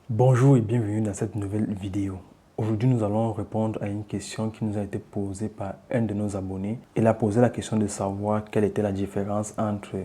Bonjour et bienvenue dans cette nouvelle vidéo. Aujourd'hui, nous allons répondre à une question qui nous a été posée par un de nos abonnés. Il a posé la question de savoir quelle était la différence entre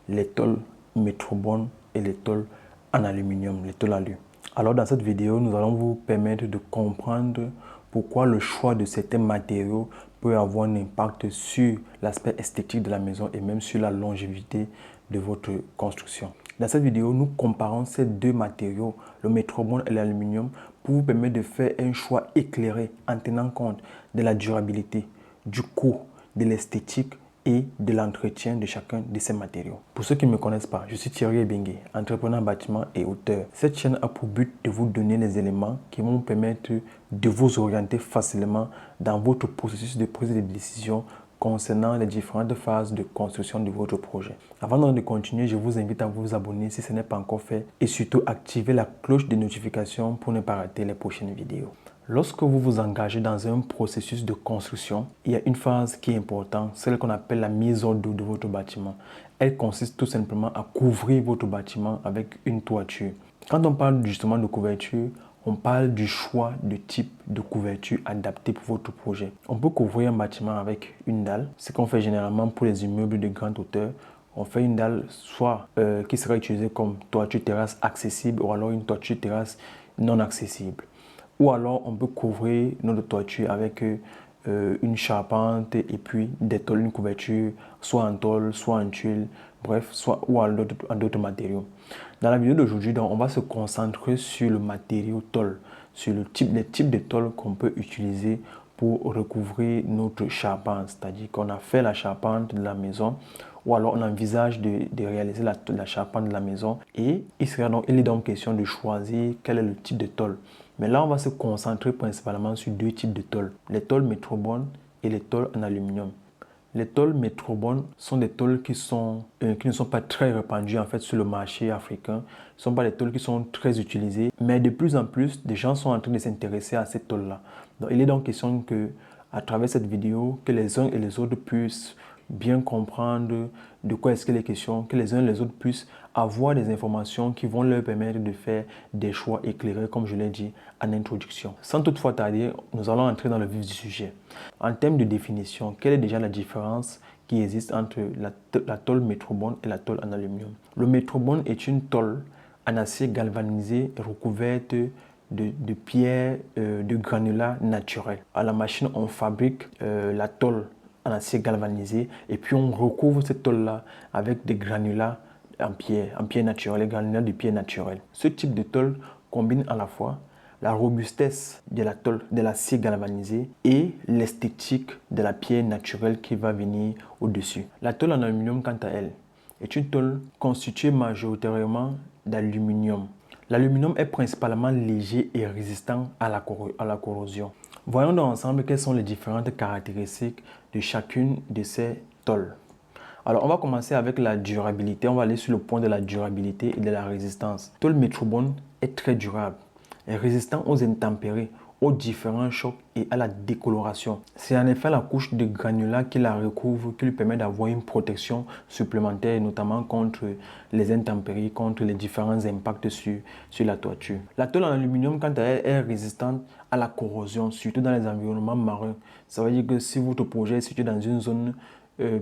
les tôles Metrobond et les tôles en aluminium, les tôles alu. Alors dans cette vidéo, nous allons vous permettre de comprendre pourquoi le choix de certains matériaux peut avoir un impact sur l'aspect esthétique de la maison et même sur la longévité de votre construction. Dans cette vidéo, nous comparons ces deux matériaux, le Metrobond et l'aluminium, pour vous permettre de faire un choix éclairé en tenant compte de la durabilité, du coût, de l'esthétique et de l'entretien de chacun de ces matériaux. Pour ceux qui ne me connaissent pas, je suis Thierry Ebengue, entrepreneur en bâtiment et auteur. Cette chaîne a pour but de vous donner les éléments qui vont vous permettre de vous orienter facilement dans votre processus de prise de décision concernant les différentes phases de construction de votre projet. Avant de continuer, je vous invite à vous abonner si ce n'est pas encore fait et surtout activer la cloche de notification pour ne pas rater les prochaines vidéos. Lorsque vous vous engagez dans un processus de construction, il y a une phase qui est importante, celle qu'on appelle la mise au dos de votre bâtiment. Elle consiste tout simplement à couvrir votre bâtiment avec une toiture. Quand on parle justement de couverture, on parle du choix de type de couverture adapté pour votre projet. On peut couvrir un bâtiment avec une dalle, ce qu'on fait généralement pour les immeubles de grande hauteur. On fait une dalle soit qui sera utilisée comme toiture terrasse accessible ou alors une toiture terrasse non accessible. Ou alors on peut couvrir notre toiture avec une charpente et puis des tôles, une couverture soit en tôle, soit en tuile, bref, soit ou en d'autres matériaux. Dans la vidéo d'aujourd'hui, on va se concentrer sur le matériau tôle, sur les types de tôle qu'on peut utiliser pour recouvrir notre charpente. C'est-à-dire qu'on a fait la charpente de la maison ou alors on envisage de réaliser la charpente de la maison et il est donc question de choisir quel est le type de tôle. Mais là, on va se concentrer principalement sur deux types de tôles, les tôles Metrobond et les tôles en aluminium. Les tôles Metrobond sont des tôles qui ne sont pas très répandues en fait sur le marché africain. Ce ne sont pas des tôles qui sont très utilisées, mais de plus en plus, des gens sont en train de s'intéresser à ces tôles-là. Donc, il est donc question que, à travers cette vidéo, que les uns et les autres puissent bien comprendre de quoi est-ce qu'il est question, que les uns et les autres puissent avoir des informations qui vont leur permettre de faire des choix éclairés, comme je l'ai dit en introduction. Sans toutefois tarder, nous allons entrer dans le vif du sujet. En termes de définition, quelle est déjà la différence qui existe entre la tôle Metrobond et la tôle en aluminium? Le Metrobond est une tôle en acier galvanisé recouverte de pierres de granulats naturels. À la machine, on fabrique la tôle en acier galvanisé et puis on recouvre cette tôle-là avec des granulats en pierre naturelle, les granulats de pierre naturelle. Ce type de tôle combine à la fois la robustesse de la tôle, de l'acier galvanisé et l'esthétique de la pierre naturelle qui va venir au-dessus. La tôle en aluminium, quant à elle, est une tôle constituée majoritairement d'aluminium. L'aluminium est principalement léger et résistant à la corrosion. Voyons donc ensemble quelles sont les différentes caractéristiques de chacune de ces tôles. Alors, on va commencer avec la durabilité. On va aller sur le point de la durabilité et de la résistance. Tôle Metrobond est très durable, est résistant aux intempéries, aux différents chocs et à la décoloration. C'est en effet la couche de granulats qui la recouvre qui lui permet d'avoir une protection supplémentaire, notamment contre les intempéries, contre les différents impacts sur la toiture. La tôle en aluminium, quant à elle, est résistante à la corrosion, surtout dans les environnements marins. Ça veut dire que si votre projet est situé dans une zone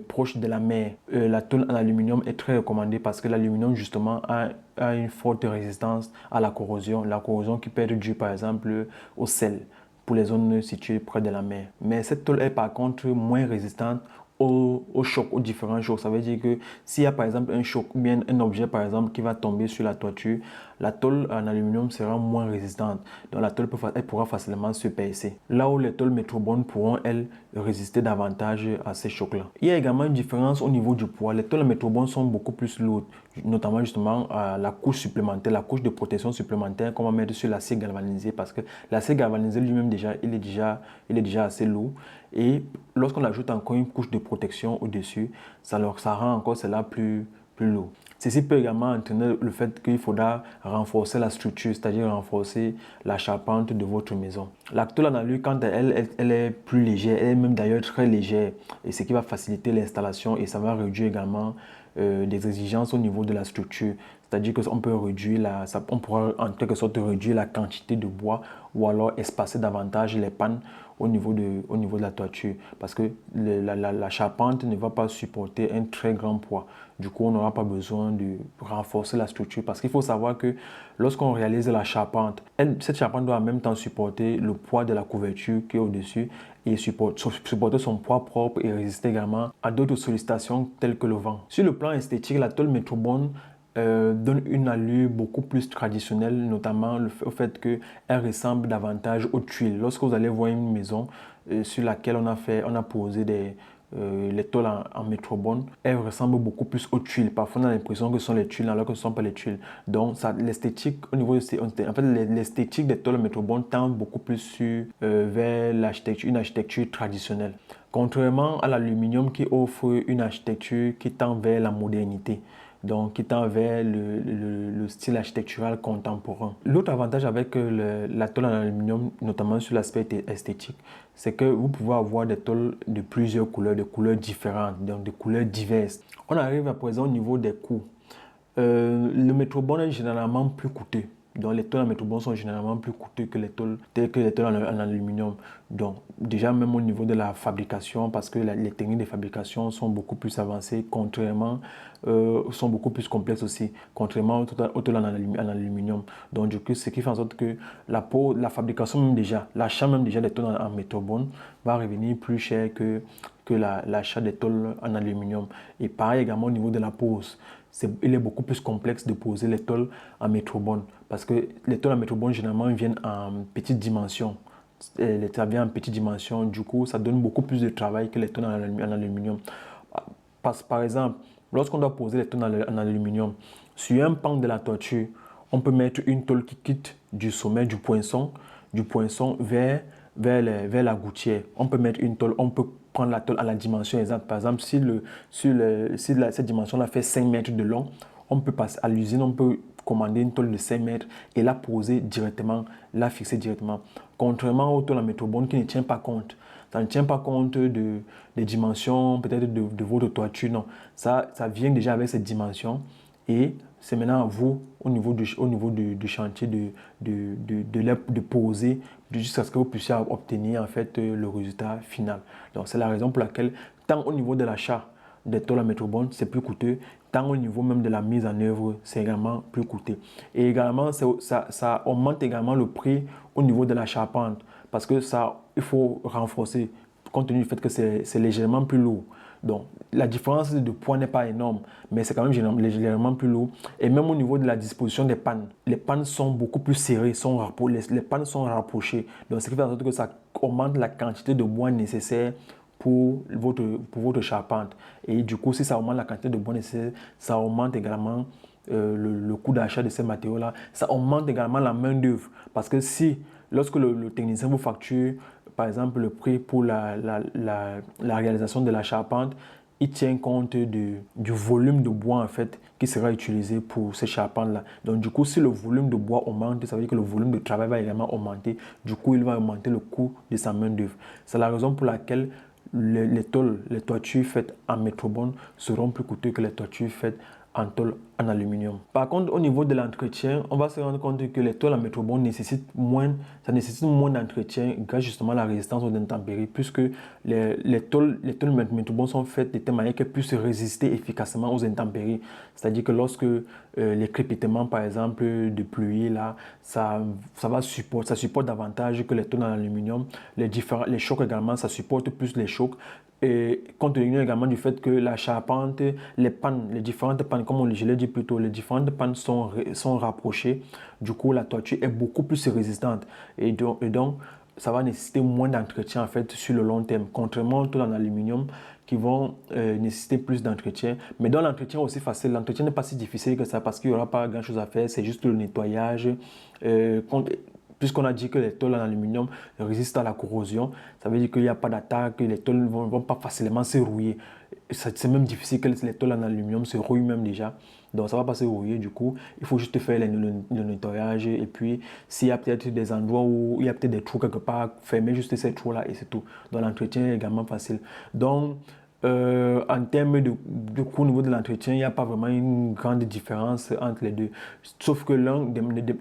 proche de la mer, la tôle en aluminium est très recommandée parce que l'aluminium justement a une forte résistance à la corrosion qui peut être due par exemple au sel pour les zones situées près de la mer. Mais cette tôle est par contre moins résistante aux chocs, aux différents chocs. Ça veut dire que s'il y a par exemple un choc ou bien un objet par exemple qui va tomber sur la toiture, la tôle en aluminium sera moins résistante. Donc la tôle elle pourra facilement se percer. Là où les tôles Metrobond pourront elles résister davantage à ces chocs-là. Il y a également une différence au niveau du poids. Les tôles Metrobond sont beaucoup plus lourdes, notamment justement la couche supplémentaire, la couche de protection supplémentaire qu'on va mettre sur l'acier galvanisé parce que l'acier galvanisé lui-même il est déjà assez lourd. Et lorsqu'on ajoute encore une couche de protection au-dessus, ça rend encore cela plus lourd. Ceci peut également entraîner le fait qu'il faudra renforcer la structure, c'est-à-dire renforcer la charpente de votre maison. La tôle en alu, quant à elle, elle est plus légère, elle est même d'ailleurs très légère, et ce qui va faciliter l'installation et ça va réduire également des exigences au niveau de la structure. C'est-à-dire qu'on peut réduire on pourra en quelque sorte réduire la quantité de bois ou alors espacer davantage les pannes au niveau de la toiture. Parce que la charpente ne va pas supporter un très grand poids. Du coup, on n'aura pas besoin de renforcer la structure. Parce qu'il faut savoir que lorsqu'on réalise la charpente, cette charpente doit en même temps supporter le poids de la couverture qui est au-dessus et supporter son poids propre et résister également à d'autres sollicitations telles que le vent. Sur le plan esthétique, la tôle Metrobond donne une allure beaucoup plus traditionnelle, notamment au fait qu'elle ressemble davantage aux tuiles. Lorsque vous allez voir une maison sur laquelle on a posé les tôles en Metrobond, elle ressemble beaucoup plus aux tuiles. Parfois, on a l'impression que ce sont les tuiles alors que ce ne sont pas les tuiles. Donc, l'esthétique au niveau l'esthétique des tôles Metrobond tend beaucoup plus vers une architecture traditionnelle. Contrairement à l'aluminium qui offre une architecture qui tend vers la modernité, donc qui tend vers le style architectural contemporain. L'autre avantage avec la tôle en aluminium, notamment sur l'aspect esthétique, c'est que vous pouvez avoir des tôles de plusieurs couleurs, de couleurs différentes, donc de couleurs diverses. On arrive à présent au niveau des coûts. Le Metrobond est généralement plus coûteux. Donc les tôles en Metrobond sont généralement plus coûteux que les tôles en aluminium. Donc déjà même au niveau de la fabrication, parce que les techniques de fabrication sont beaucoup plus avancées, sont beaucoup plus complexes aussi, contrairement aux tôles en aluminium. Donc du coup, ce qui fait en sorte que la fabrication même déjà, l'achat même déjà des tôles en Metrobond va revenir plus cher que l'achat des tôles en aluminium. Et pareil également au niveau de la pose. Il est beaucoup plus complexe de poser les tôles en Metrobond parce que les tôles en Metrobond généralement viennent en petite dimension. Ça vient en petite dimension, du coup ça donne beaucoup plus de travail que les tôles en aluminium. Par exemple, lorsqu'on doit poser les tôles en aluminium, sur un pan de la toiture, on peut mettre une tôle qui quitte du sommet du poinçon vers la gouttière. On peut mettre une tôle, on peut prendre la tôle à la dimension exacte. Par exemple, si cette dimension-là fait 5 mètres de long, on peut passer à l'usine, on peut commander une tôle de 5 mètres et la poser directement, la fixer directement. Contrairement aux tôles en Metrobond qui ne tient pas compte. Ça ne tient pas compte des dimensions, peut-être de votre toiture, non. Ça vient déjà avec cette dimension et c'est maintenant à vous, au niveau du chantier, de poser jusqu'à ce que vous puissiez obtenir en fait le résultat final. Donc c'est la raison pour laquelle, tant au niveau de l'achat des tôles à Metrobond, c'est plus coûteux, tant au niveau même de la mise en œuvre, c'est également plus coûteux. Et également, ça augmente également le prix au niveau de la charpente, parce que il faut renforcer, compte tenu du fait que c'est légèrement plus lourd. Donc, la différence de poids n'est pas énorme, mais c'est quand même légèrement plus lourd. Et même au niveau de la disposition des pannes, les pannes sont beaucoup plus serrées, les pannes sont rapprochées. Donc, ce qui fait en sorte que ça augmente la quantité de bois nécessaire pour votre charpente. Et du coup, si ça augmente la quantité de bois nécessaire, ça augmente également le coût d'achat de ces matériaux-là. Ça augmente également la main-d'œuvre. Parce que lorsque le technicien vous facture, par exemple, le prix pour la réalisation de la charpente, il tient compte du volume de bois en fait qui sera utilisé pour ces charpentes-là. Donc du coup, si le volume de bois augmente, ça veut dire que le volume de travail va également augmenter. Du coup, il va augmenter le coût de sa main-d'œuvre. C'est la raison pour laquelle les toitures faites en Metrobond seront plus coûteuses que les toitures faites en tôle en aluminium. Par contre, au niveau de l'entretien, on va se rendre compte que les tôles en Metrobond nécessitent moins d'entretien grâce justement à la résistance aux intempéries, puisque les tôles Metrobond sont faites de telle manière qu'elles puissent résister efficacement aux intempéries. C'est-à-dire que lorsque les crépitements, par exemple, de pluie, là, ça supporte davantage que les tôles en aluminium. Les chocs également, ça supporte plus les chocs. Et compte tenu également du fait que la charpente, les différentes pannes, comme je l'ai dit plus tôt, les différentes pannes sont rapprochées. Du coup, la toiture est beaucoup plus résistante. Et donc ça va nécessiter moins d'entretien en fait sur le long terme, contrairement aux tôles en aluminium qui vont nécessiter plus d'entretien. Mais dans l'entretien aussi facile, l'entretien n'est pas si difficile que ça parce qu'il n'y aura pas grand chose à faire, c'est juste le nettoyage. Puisqu'on a dit que les tôles en aluminium résistent à la corrosion, ça veut dire qu'il n'y a pas d'attaque, que les tôles ne vont pas facilement se rouiller. C'est même difficile que les tôles en aluminium se rouillent même déjà. Donc ça ne va pas se rouiller du coup. Il faut juste faire le nettoyage et puis s'il y a peut-être des endroits où il y a peut-être des trous quelque part, fermer juste ces trous-là et c'est tout. Donc l'entretien est également facile. Donc En termes de coût au niveau de l'entretien, il n'y a pas vraiment une grande différence entre les deux. Sauf que l'un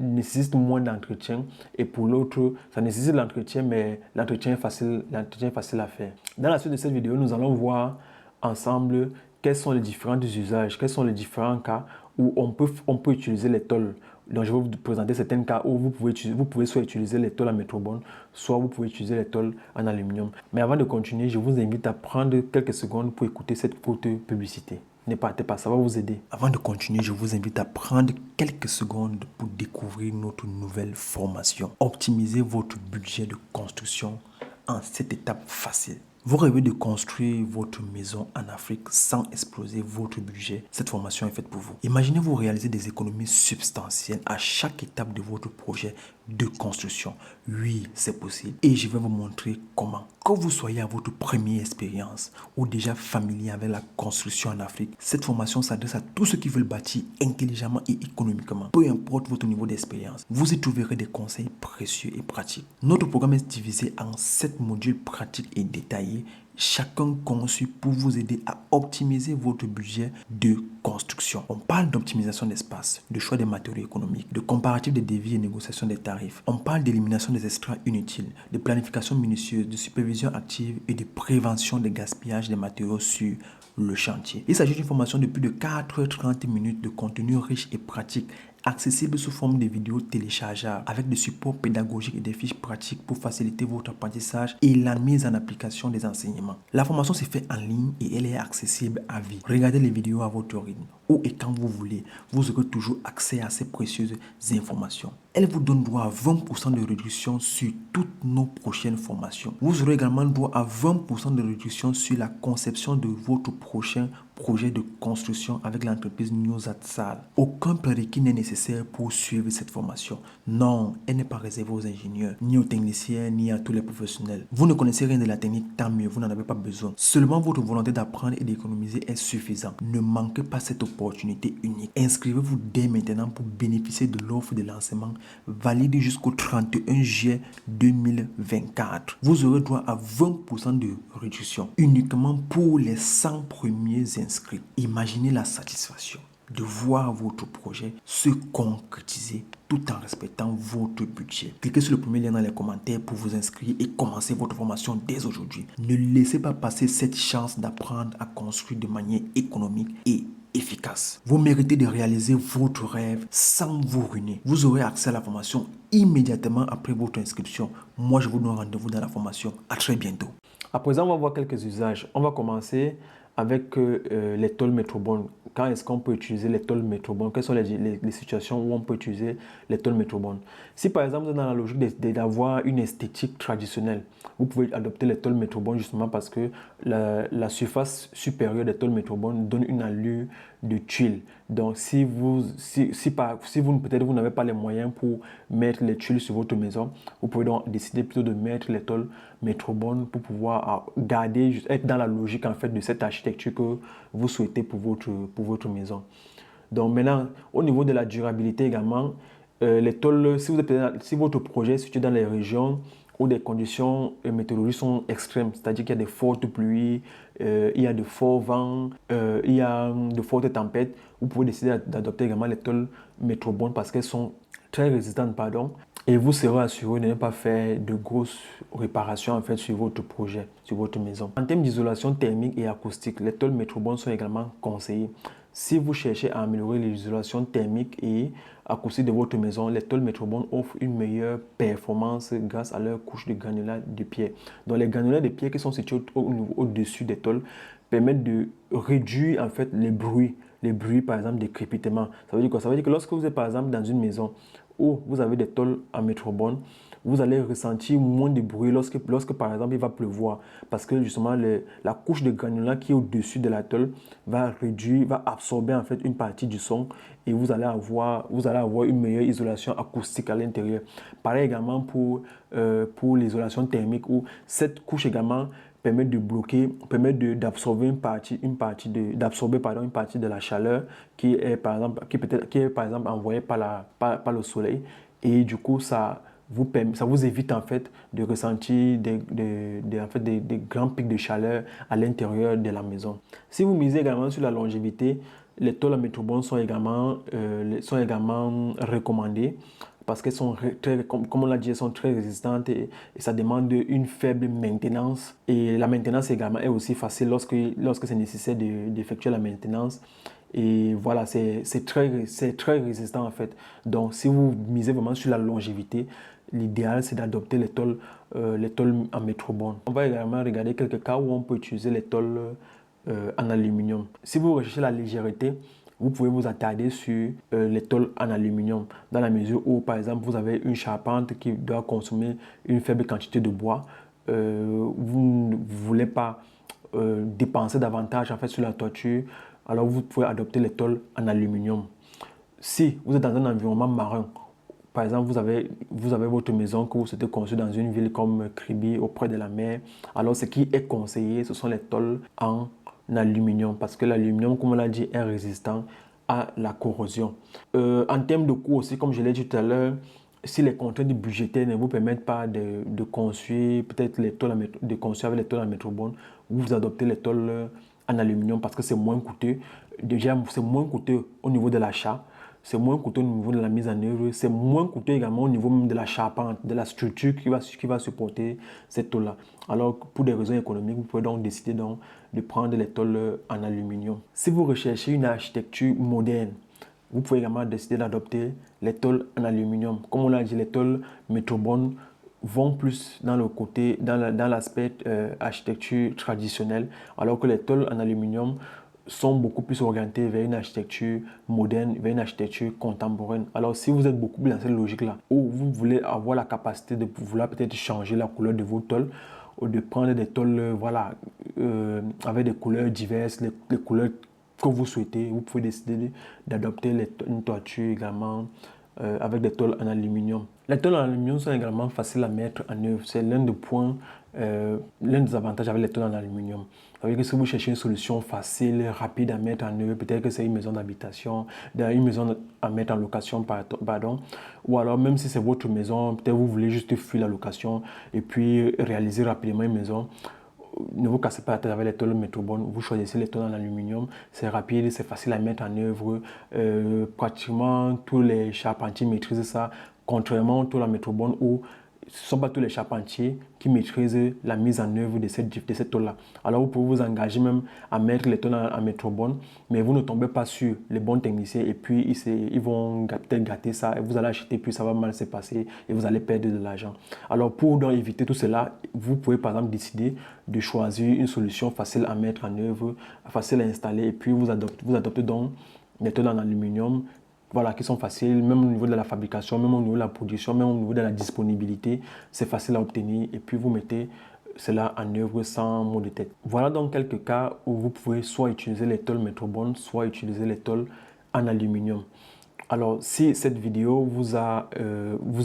nécessite moins d'entretien et pour l'autre, ça nécessite de l'entretien, mais l'entretien est facile à faire. Dans la suite de cette vidéo, nous allons voir ensemble quels sont les différents usages, quels sont les différents cas où on peut utiliser les tôles. Donc, je vais vous présenter certains cas où vous pouvez soit utiliser les tôles en métrobone, soit vous pouvez utiliser les tôles en aluminium. Mais avant de continuer, je vous invite à prendre quelques secondes pour écouter cette courte publicité. Ne partez pas, ça va vous aider. Avant de continuer, je vous invite à prendre quelques secondes pour découvrir notre nouvelle formation. Optimisez votre budget de construction en cette étape facile. Vous rêvez de construire votre maison en Afrique sans exploser votre budget. Cette formation est faite pour vous. Imaginez-vous réaliser des économies substantielles à chaque étape de votre projet de construction. Oui, c'est possible. Et je vais vous montrer comment. Que vous soyez à votre première expérience ou déjà familier avec la construction en Afrique, cette formation s'adresse à tous ceux qui veulent bâtir intelligemment et économiquement. Peu importe votre niveau d'expérience, vous y trouverez des conseils précieux et pratiques. Notre programme est divisé en 7 modules pratiques et détaillés, chacun conçu pour vous aider à optimiser votre budget de construction. On parle d'optimisation d'espace, de choix des matériaux économiques, de comparatif des devis et négociation des tarifs. On parle d'élimination des extras inutiles, de planification minutieuse, de supervision active et de prévention des gaspillages des matériaux sur le chantier. Il s'agit d'une formation de plus de 4h30 minutes de contenu riche et pratique, accessible sous forme de vidéos téléchargeables avec des supports pédagogiques et des fiches pratiques pour faciliter votre apprentissage et la mise en application des enseignements. La formation se fait en ligne et elle est accessible à vie. Regardez les vidéos à votre rythme, où et quand vous voulez. Vous aurez toujours accès à ces précieuses informations. Elle vous donne droit à 20% de réduction sur toutes nos prochaines formations. Vous aurez également droit à 20% de réduction sur la conception de votre prochain projet de construction avec l'entreprise Newsatsal. Aucun prérequis n'est nécessaire pour suivre cette formation. Non, elle n'est pas réservée aux ingénieurs, ni aux techniciens, ni à tous les professionnels. Vous ne connaissez rien de la technique, tant mieux, vous n'en avez pas besoin. Seulement votre volonté d'apprendre et d'économiser est suffisante. Ne manquez pas cette opportunité unique. Inscrivez-vous dès maintenant pour bénéficier de l'offre de lancement valide jusqu'au 31 juillet 2024. Vous aurez droit à 20% de réduction uniquement pour les 100 premiers inscrits. Imaginez la satisfaction de voir votre projet se concrétiser tout en respectant votre budget. Cliquez sur le premier lien dans les commentaires pour vous inscrire et commencer votre formation dès aujourd'hui. Ne laissez pas passer cette chance d'apprendre à construire de manière économique et efficace. Vous méritez de réaliser votre rêve sans vous ruiner. Vous aurez accès à la formation immédiatement après votre inscription. Moi, je vous donne rendez-vous dans la formation. À très bientôt. À présent, on va voir quelques usages. On va commencer avec les tôles métrobone. Quand est-ce qu'on peut utiliser les tôles métrobone? Quelles sont les situations où on peut utiliser les tôles métrobone? Si par exemple, vous êtes dans la logique d'avoir une esthétique traditionnelle, vous pouvez adopter les tôles métrobone justement parce que la surface supérieure des tôles métrobone donne une allure de tuiles. Donc, si peut-être vous n'avez pas les moyens pour mettre les tuiles sur votre maison, vous pouvez donc décider plutôt de mettre les tôles métrobone pour pouvoir garder, être dans la logique en fait de cette architecture que vous souhaitez pour votre maison. Donc maintenant, au niveau de la durabilité également, les tôles, si votre projet est situé dans les régions où des conditions météorologiques sont extrêmes, c'est-à-dire qu'il y a des fortes pluies, il y a de forts vents, il y a de fortes tempêtes, vous pouvez décider d'adopter également les tôles métrobone parce qu'elles sont très résistantes, et vous serez assuré de ne pas faire de grosses réparations en fait sur votre projet, sur votre maison. En termes d'isolation thermique et acoustique, les tôles métrobone sont également conseillées. Si vous cherchez à améliorer l'isolation thermique et acoustique de votre maison, les tôles métrobone offrent une meilleure performance grâce à leur couche de granulats de pierre. Donc les granulats de pierre qui sont situés au-dessus des tôles permettent de réduire en fait les bruits par exemple des crépitements. Ça veut dire quoi? Ça veut dire que lorsque vous êtes par exemple dans une maison où vous avez des tôles en métrobone, vous allez ressentir moins de bruit lorsque par exemple il va pleuvoir parce que justement la couche de granulats qui est au-dessus de la tôle va absorber en fait une partie du son et vous allez avoir une meilleure isolation acoustique à l'intérieur. Pareil également pour l'isolation thermique où cette couche également permet d'absorber une partie de la chaleur qui est par exemple envoyée par le soleil et du coup ça ça vous évite en fait de ressentir des grands pics de chaleur à l'intérieur de la maison. Si vous misez également sur la longévité, les tôles à métrobone sont également recommandées parce qu'elles sont comme on l'a dit, elles sont très résistantes et ça demande une faible maintenance. Et la maintenance également est aussi facile lorsque c'est nécessaire d'effectuer la maintenance. Et voilà, c'est très résistant en fait. Donc, si vous misez vraiment sur la longévité, l'idéal c'est d'adopter les tôles en métrobone. On va également regarder quelques cas où on peut utiliser les tôles en aluminium. Si vous recherchez la légèreté, vous pouvez vous attarder sur les tôles en aluminium dans la mesure où, par exemple, vous avez une charpente qui doit consommer une faible quantité de bois. Vous ne voulez pas dépenser davantage en fait sur la toiture, alors vous pouvez adopter les tôles en aluminium. Si vous êtes dans un environnement marin, par exemple, vous avez votre maison que vous souhaitez construire dans une ville comme Kribi, auprès de la mer. Alors, ce qui est conseillé, ce sont les tôles en aluminium parce que l'aluminium, comme on l'a dit, est résistant à la corrosion. En termes de coût aussi, comme je l'ai dit tout à l'heure, si les contraintes budgétaires ne vous permettent pas de construire peut-être les tôles avec les tôles en métrobone, vous adoptez les tôles en aluminium parce que c'est moins coûteux. Déjà, c'est moins coûteux au niveau de l'achat. C'est moins coûteux au niveau de la mise en œuvre, c'est moins coûteux également au niveau même de la charpente, de la structure qui va supporter cette tôle-là. Alors, pour des raisons économiques, vous pouvez donc décider de prendre les tôles en aluminium. Si vous recherchez une architecture moderne, vous pouvez également décider d'adopter les tôles en aluminium. Comme on l'a dit, les tôles métrobone vont plus dans le côté, dans l'aspect architecture traditionnelle, alors que les tôles en aluminium sont beaucoup plus orientés vers une architecture moderne, vers une architecture contemporaine. Alors, si vous êtes beaucoup plus dans cette logique-là, où vous voulez avoir la capacité de pouvoir peut-être changer la couleur de vos tôles, ou de prendre des tôles, voilà, avec des couleurs diverses, les couleurs que vous souhaitez, vous pouvez décider d'adopter une toiture également avec des tôles en aluminium. Les tôles en aluminium sont également faciles à mettre en œuvre. C'est l'un des points, l'un des avantages avec les tôles en aluminium. C'est-à-dire que si vous cherchez une solution facile, rapide à mettre en œuvre, peut-être que c'est une maison d'habitation, une maison à mettre en location, pardon, ou alors même si c'est votre maison, peut-être vous voulez juste fuir la location et puis réaliser rapidement une maison. Ne vous cassez pas la tête avec les tôles métrobone, vous choisissez les tôles en aluminium, c'est rapide, c'est facile à mettre en œuvre, pratiquement tous les charpentiers maîtrisent ça, contrairement aux tôles en métrobone où ce ne sont pas tous les charpentiers qui maîtrisent la mise en œuvre de cette tôle-là. Alors vous pouvez vous engager même à mettre les tôles en métrobone, mais vous ne tombez pas sur les bons techniciens et puis ils vont peut-être gâter ça et vous allez acheter puis ça va mal se passer et vous allez perdre de l'argent. Alors pour donc éviter tout cela, vous pouvez par exemple décider de choisir une solution facile à mettre en œuvre, facile à installer et puis vous adoptez donc les tôles en aluminium, voilà, qui sont faciles, même au niveau de la fabrication, même au niveau de la production, même au niveau de la disponibilité, c'est facile à obtenir et puis vous mettez cela en œuvre sans maux de tête. Voilà donc quelques cas où vous pouvez soit utiliser les tôles métrobone, soit utiliser les tôles en aluminium. Alors, si cette vidéo vous a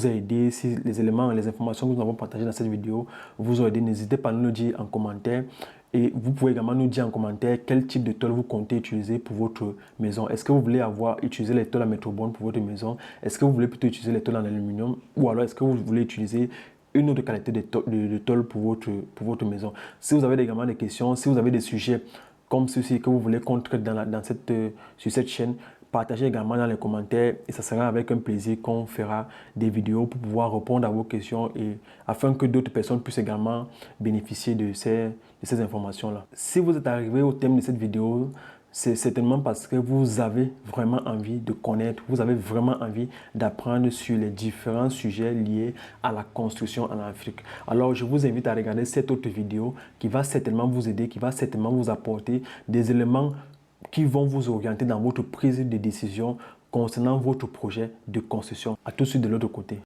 aidé, si les éléments, les informations que nous avons partagées dans cette vidéo vous ont aidé, n'hésitez pas à nous le dire en commentaire. Et vous pouvez également nous dire en commentaire quel type de tôle vous comptez utiliser pour votre maison. Est-ce que vous voulez utiliser les tôles à métrobone pour votre maison? Est-ce que vous voulez plutôt utiliser les tôles en aluminium? Ou alors est-ce que vous voulez utiliser une autre qualité de tôle pour votre maison? Si vous avez également des questions, si vous avez des sujets comme ceci que vous voulez qu'on traite sur cette chaîne, partagez également dans les commentaires et ça sera avec un plaisir qu'on fera des vidéos pour pouvoir répondre à vos questions et afin que d'autres personnes puissent également bénéficier de ces informations-là. Si vous êtes arrivé au thème de cette vidéo, c'est certainement parce que vous avez vraiment envie de connaître, vous avez vraiment envie d'apprendre sur les différents sujets liés à la construction en Afrique. Alors, je vous invite à regarder cette autre vidéo qui va certainement vous aider, qui va certainement vous apporter des éléments qui vont vous orienter dans votre prise de décision concernant votre projet de construction. À tout de suite de l'autre côté.